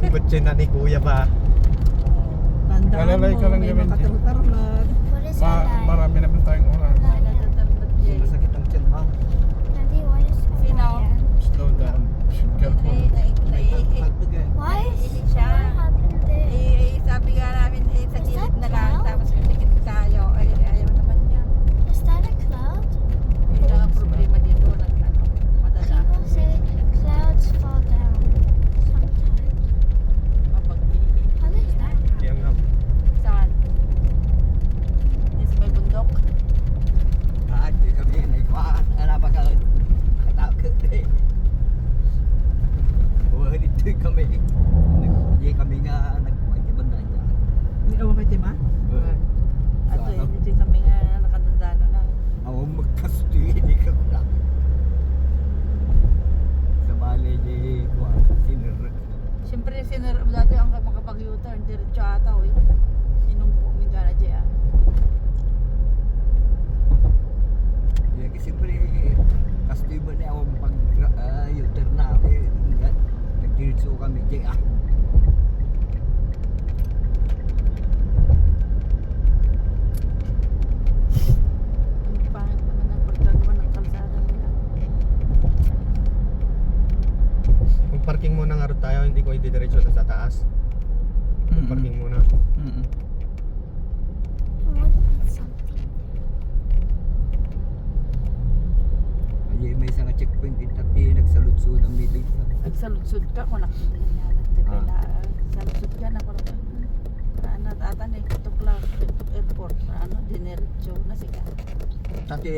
Kutsin na ni Kuya pa. Tandaan Malalay ka mo, lang may gawin, Jay. makatarlag. What is that like? Marami naman tayong oras. Masakit ang tiyan mo. Daddy, what is that Sino? like? Slow down. Careful. Tagtag eh. Why is siya. what happened there? Sabi nga namin, sa Is gilid that na lang, cloud? tapos dikit tayo. Ay, ayaw naman yan. Is that a cloud? Wala nga problema dito. Madala. People say clouds fall down sometimes. Mapag-ihi. How does that happen? Yan nga. Saan? Yes, may bundok. Di kami naikuhaan. Ano ba ka? Katakot eh. Dito kami. Hindi kami nga nagpapagibanda niya. May awa kay Tima? Ato, hindi kami nga nakadandano na. Ako magkasto hindi ka na. Sa bali di ko sinir. Siyempre, dati ang makapag-U-turn, diretso ata, oy. Inumpo, may gana dyan. Hindi kasi siyempre kasto ba niya ako pag U-turn na ako. Nagdiritso kami diyan. Ang pangit naman ang pagkagawa ng kalsada nila. Kung parking muna nga rin tayo, hindi ko ididiretso sa taas. Parking muna. Mm-mm. I want to eat something. Ay may isang checkpoint din tapi nagsalud-sud ang milig. Nagsaludsud ka kung nakita niya na saludsud ka na kung ano ata na ikutok lang ikutok airport ano dinerecho na siya Tati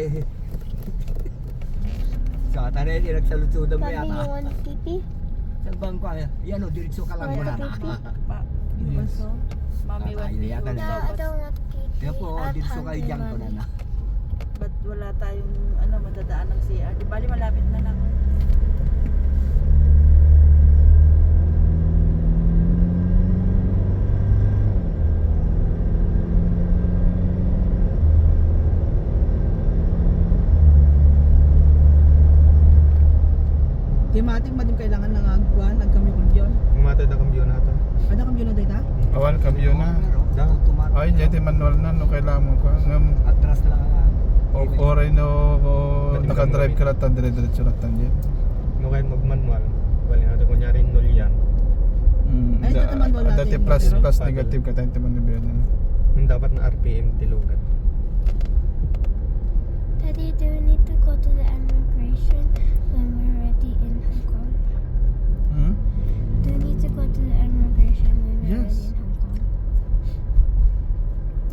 sa tare di nagsalud-sud ang Mommy, yata. you want pee-pee? Sa bangko yan o diretso ka lang muna na. Yes. so mami Tayo want yata No, na. I don't want pee-pee. Kaya po I'm diretso kayo hungry, diyan ko Mommy. na. but wala tayong ano madadaan ng CR di bali malapit na lang Timatik ba din kailangan ng agwan, nagkamyo-kamyon? Umatay na kambiyo na ito. Ada kamyo na data? Awan kamyo na. Ay, jadi manual na no kailangan mo ka. Atras lang. Oray no nakadrive ka ratan dire-diretso ratan diyan. No kahit magmanual. Wala natin kunyari nul yan. Ay, ito naman wala Dati din, plus pero- plus negative ka tayo naman na Yung dapat na RPM tilugan. Daddy, do we need to go to the immigration when we're already in Hong Kong? Hmm? Do we need to go to the immigration when we're Yes. already in Hong Kong?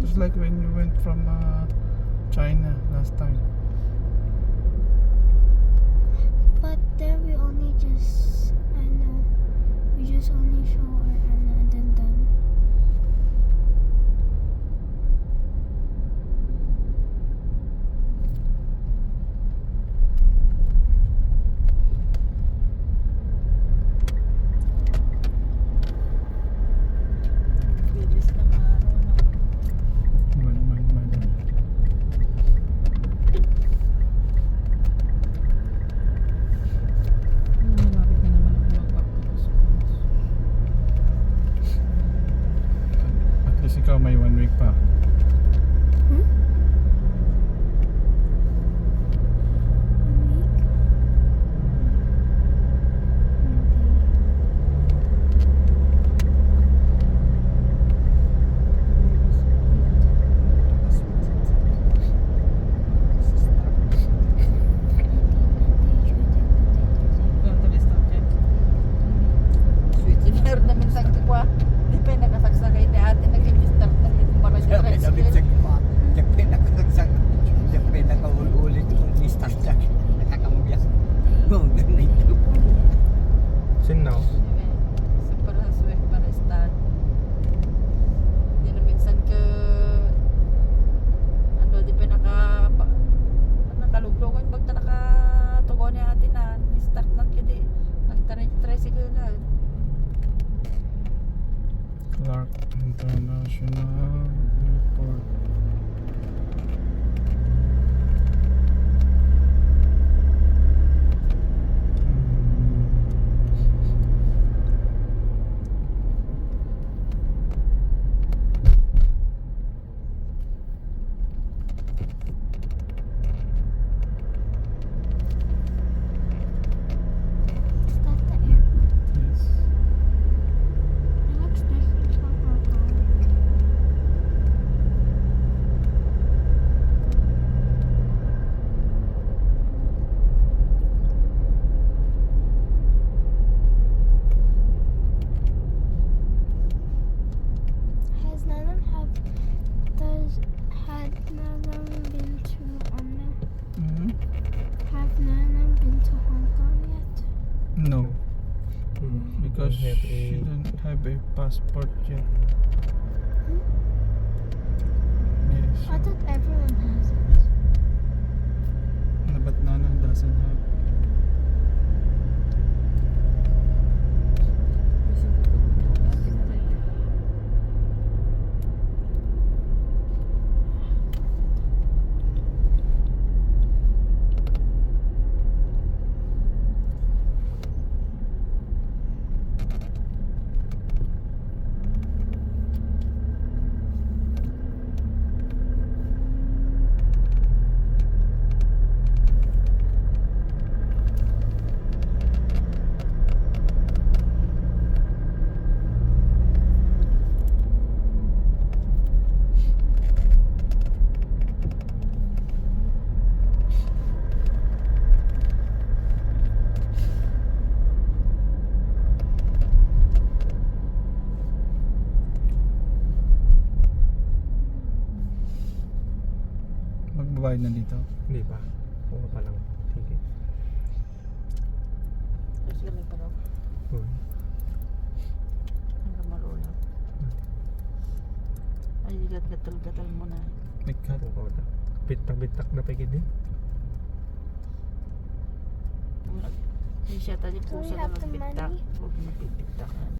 Just like when you went from China last time. But there we only just, I know, we just only show our Anna and then done. bilis ng araw na Man. Malapit na naman ang mga parking schools. No, because Don't have she a- don't have a passport yet. Yes. I thought everyone has it. No, but Nana doesn't have. Magbabayad na dito. Hindi pa. Kuha pa lang. Sige. Tapos galing pa daw. Hanggang malulaw. Ay, gatal-gatal mo na. May cut. Kung kauta. Bitak-bitak na pagid din. Hindi siya tayo Do we pusa na have the magbitak. money? Huwag magbitak.